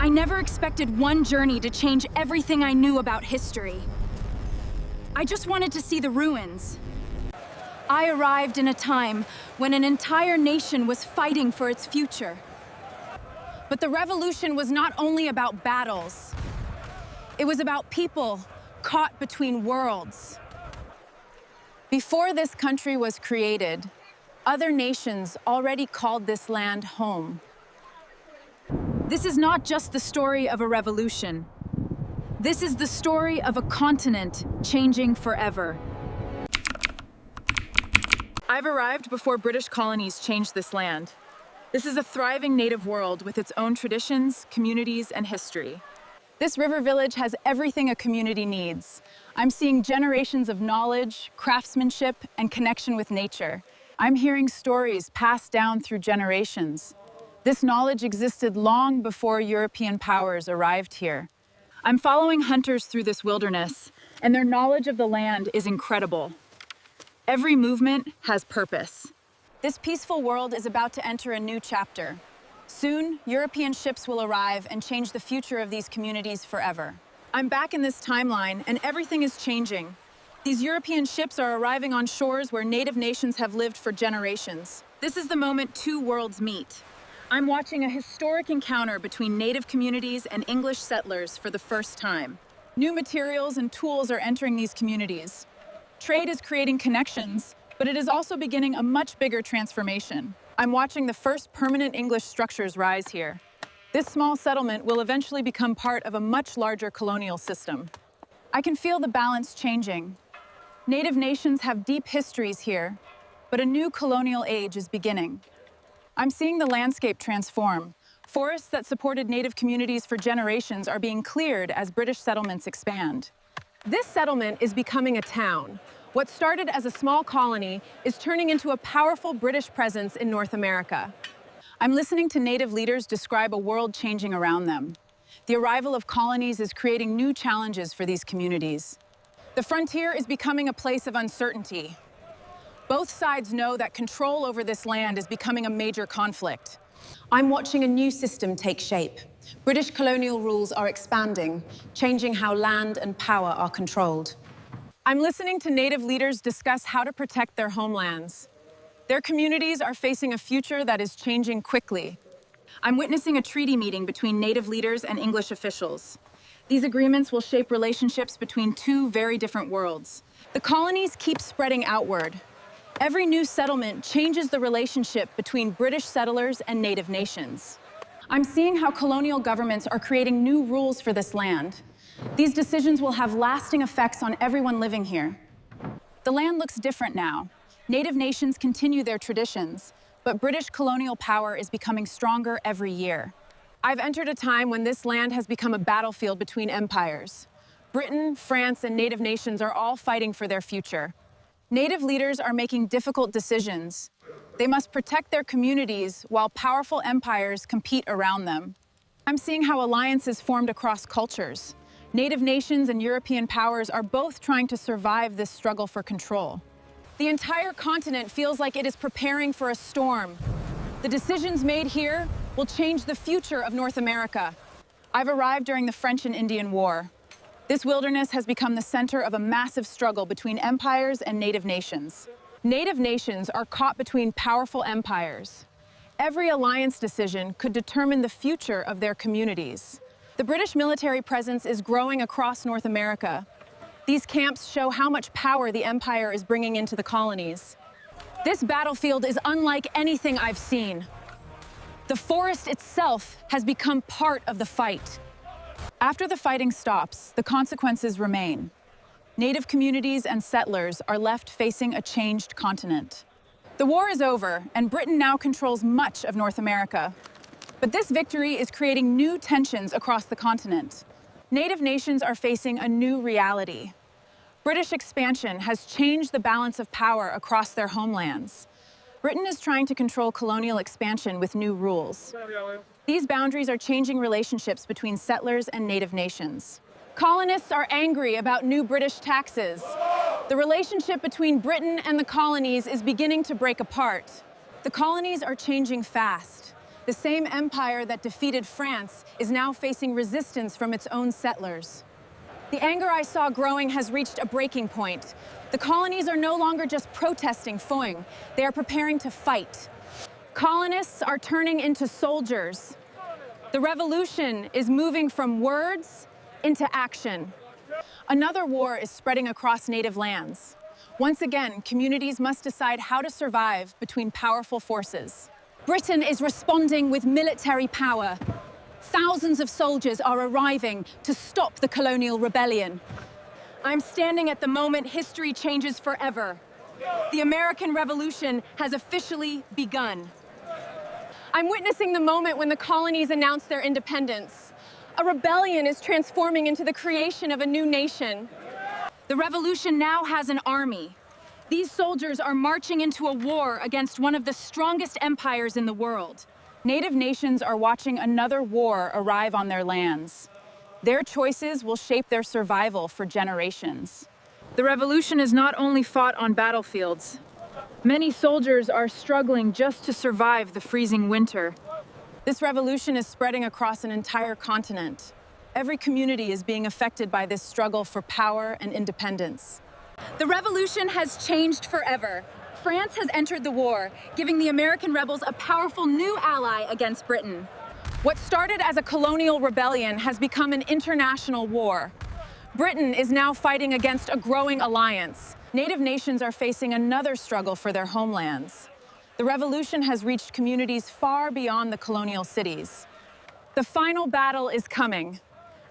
I never expected one journey to change everything I knew about history. I just wanted to see the ruins. I arrived in a time when an entire nation was fighting for its future. But the revolution was not only about battles. It was about people caught between worlds. Before this country was created, other nations already called this land home. This is not just the story of a revolution. This is the story of a continent changing forever. I've arrived before British colonies changed this land. This is a thriving native world with its own traditions, communities, and history. This river village has everything a community needs. I'm seeing generations of knowledge, craftsmanship, and connection with nature. I'm hearing stories passed down through generations. This knowledge existed long before European powers arrived here. I'm following hunters through this wilderness, and their knowledge of the land is incredible. Every movement has purpose. This peaceful world is about to enter a new chapter. Soon, European ships will arrive and change the future of these communities forever. I'm back in this timeline, and everything is changing. These European ships are arriving on shores where native nations have lived for generations. This is the moment two worlds meet. I'm watching a historic encounter between native communities and English settlers for the first time. New materials and tools are entering these communities. Trade is creating connections, but it is also beginning a much bigger transformation. I'm watching the first permanent English structures rise here. This small settlement will eventually become part of a much larger colonial system. I can feel the balance changing. Native nations have deep histories here, but a new colonial age is beginning. I'm seeing the landscape transform. Forests that supported native communities for generations are being cleared as British settlements expand. This settlement is becoming a town. What started as a small colony is turning into a powerful British presence in North America. I'm listening to native leaders describe a world changing around them. The arrival of colonies is creating new challenges for these communities. The frontier is becoming a place of uncertainty. Both sides know that control over this land is becoming a major conflict. I'm watching a new system take shape. British colonial rules are expanding, changing how land and power are controlled. I'm listening to native leaders discuss how to protect their homelands. Their communities are facing a future that is changing quickly. I'm witnessing a treaty meeting between native leaders and English officials. These agreements will shape relationships between two very different worlds. The colonies keep spreading outward. Every new settlement changes the relationship between British settlers and native nations. I'm seeing how colonial governments are creating new rules for this land. These decisions will have lasting effects on everyone living here. The land looks different now. Native nations continue their traditions, but British colonial power is becoming stronger every year. I've entered a time when this land has become a battlefield between empires. Britain, France, and native nations are all fighting for their future. Native leaders are making difficult decisions. They must protect their communities while powerful empires compete around them. I'm seeing how alliances formed across cultures. Native nations and European powers are both trying to survive this struggle for control. The entire continent feels like it is preparing for a storm. The decisions made here will change the future of North America. I've arrived during the French and Indian War. This wilderness has become the center of a massive struggle between empires and native nations. Native nations are caught between powerful empires. Every alliance decision could determine the future of their communities. The British military presence is growing across North America. These camps show how much power the empire is bringing into the colonies. This battlefield is unlike anything I've seen. The forest itself has become part of the fight. After the fighting stops, the consequences remain. Native communities and settlers are left facing a changed continent. The war is over, and Britain now controls much of North America. But this victory is creating new tensions across the continent. Native nations are facing a new reality. British expansion has changed the balance of power across their homelands. Britain is trying to control colonial expansion with new rules. These boundaries are changing relationships between settlers and native nations. Colonists are angry about new British taxes. The relationship between Britain and the colonies is beginning to break apart. The colonies are changing fast. The same empire that defeated France is now facing resistance from its own settlers. The anger I saw growing has reached a breaking point. The colonies are no longer just protesting Foing, they are preparing to fight. Colonists are turning into soldiers. The revolution is moving from words into action. Another war is spreading across native lands. Once again, communities must decide how to survive between powerful forces. Britain is responding with military power. Thousands of soldiers are arriving to stop the colonial rebellion. I'm standing at the moment history changes forever. The American Revolution has officially begun. I'm witnessing the moment when the colonies announce their independence. A rebellion is transforming into the creation of a new nation. The revolution now has an army. These soldiers are marching into a war against one of the strongest empires in the world. Native nations are watching another war arrive on their lands. Their choices will shape their survival for generations. The revolution is not only fought on battlefields. Many soldiers are struggling just to survive the freezing winter. This revolution is spreading across an entire continent. Every community is being affected by this struggle for power and independence. The revolution has changed forever. France has entered the war, giving the American rebels a powerful new ally against Britain. What started as a colonial rebellion has become an international war. Britain is now fighting against a growing alliance. Native nations are facing another struggle for their homelands. The revolution has reached communities far beyond the colonial cities. The final battle is coming.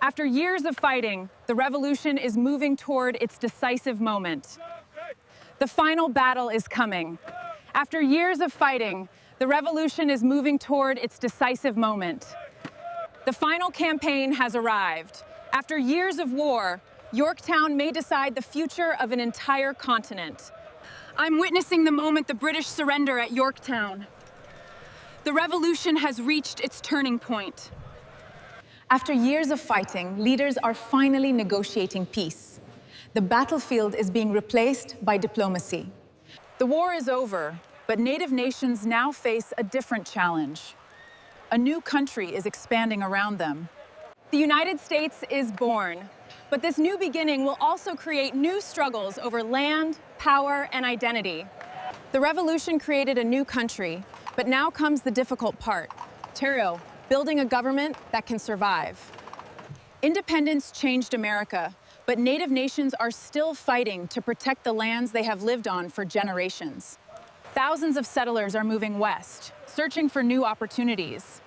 After years of fighting, the revolution is moving toward its decisive moment. The final battle is coming. After years of fighting, the revolution is moving toward its decisive moment. The final campaign has arrived. After years of war, Yorktown may decide the future of an entire continent. I'm witnessing the moment the British surrender at Yorktown. The revolution has reached its turning point. After years of fighting, leaders are finally negotiating peace. The battlefield is being replaced by diplomacy. The war is over, but native nations now face a different challenge. A new country is expanding around them. The United States is born, but this new beginning will also create new struggles over land, power, and identity. The revolution created a new country, but now comes the difficult part. Terrio, building a government that can survive. Independence changed America, but native nations are still fighting to protect the lands they have lived on for generations. Thousands of settlers are moving west, searching for new opportunities.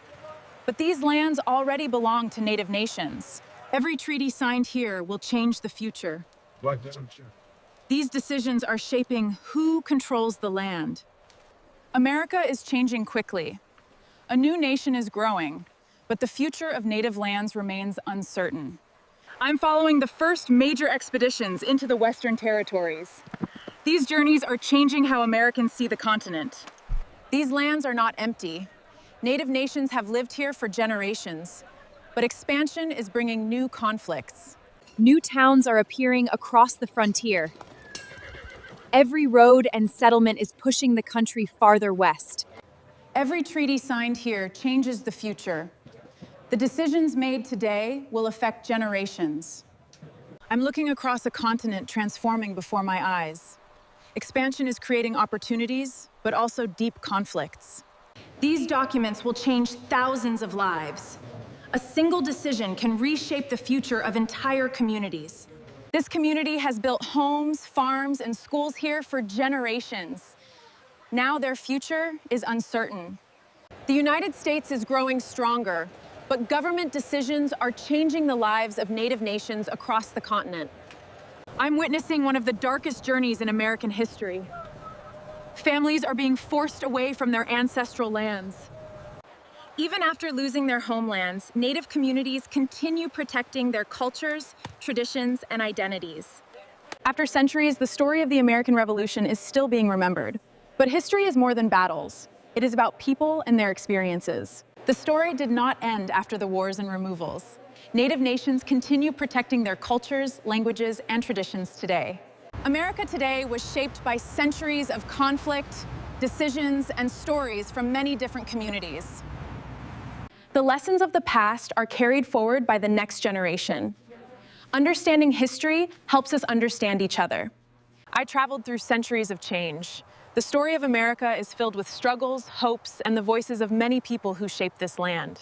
But these lands already belong to native nations. Every treaty signed here will change the future. These decisions are shaping who controls the land. America is changing quickly. A new nation is growing, but the future of native lands remains uncertain. I'm following the first major expeditions into the Western Territories. These journeys are changing how Americans see the continent. These lands are not empty. Native nations have lived here for generations, but expansion is bringing new conflicts. New towns are appearing across the frontier. Every road and settlement is pushing the country farther west. Every treaty signed here changes the future. The decisions made today will affect generations. I'm looking across a continent transforming before my eyes. Expansion is creating opportunities, but also deep conflicts. These documents will change thousands of lives. A single decision can reshape the future of entire communities. This community has built homes, farms, and schools here for generations. Now their future is uncertain. The United States is growing stronger, but government decisions are changing the lives of native nations across the continent. I'm witnessing one of the darkest journeys in American history. Families are being forced away from their ancestral lands. Even after losing their homelands, native communities continue protecting their cultures, traditions, and identities. After centuries, the story of the American Revolution is still being remembered. But history is more than battles. It is about people and their experiences. The story did not end after the wars and removals. Native nations continue protecting their cultures, languages, and traditions today. America today was shaped by centuries of conflict, decisions, and stories from many different communities. The lessons of the past are carried forward by the next generation. Understanding history helps us understand each other. I traveled through centuries of change. The story of America is filled with struggles, hopes, and the voices of many people who shaped this land.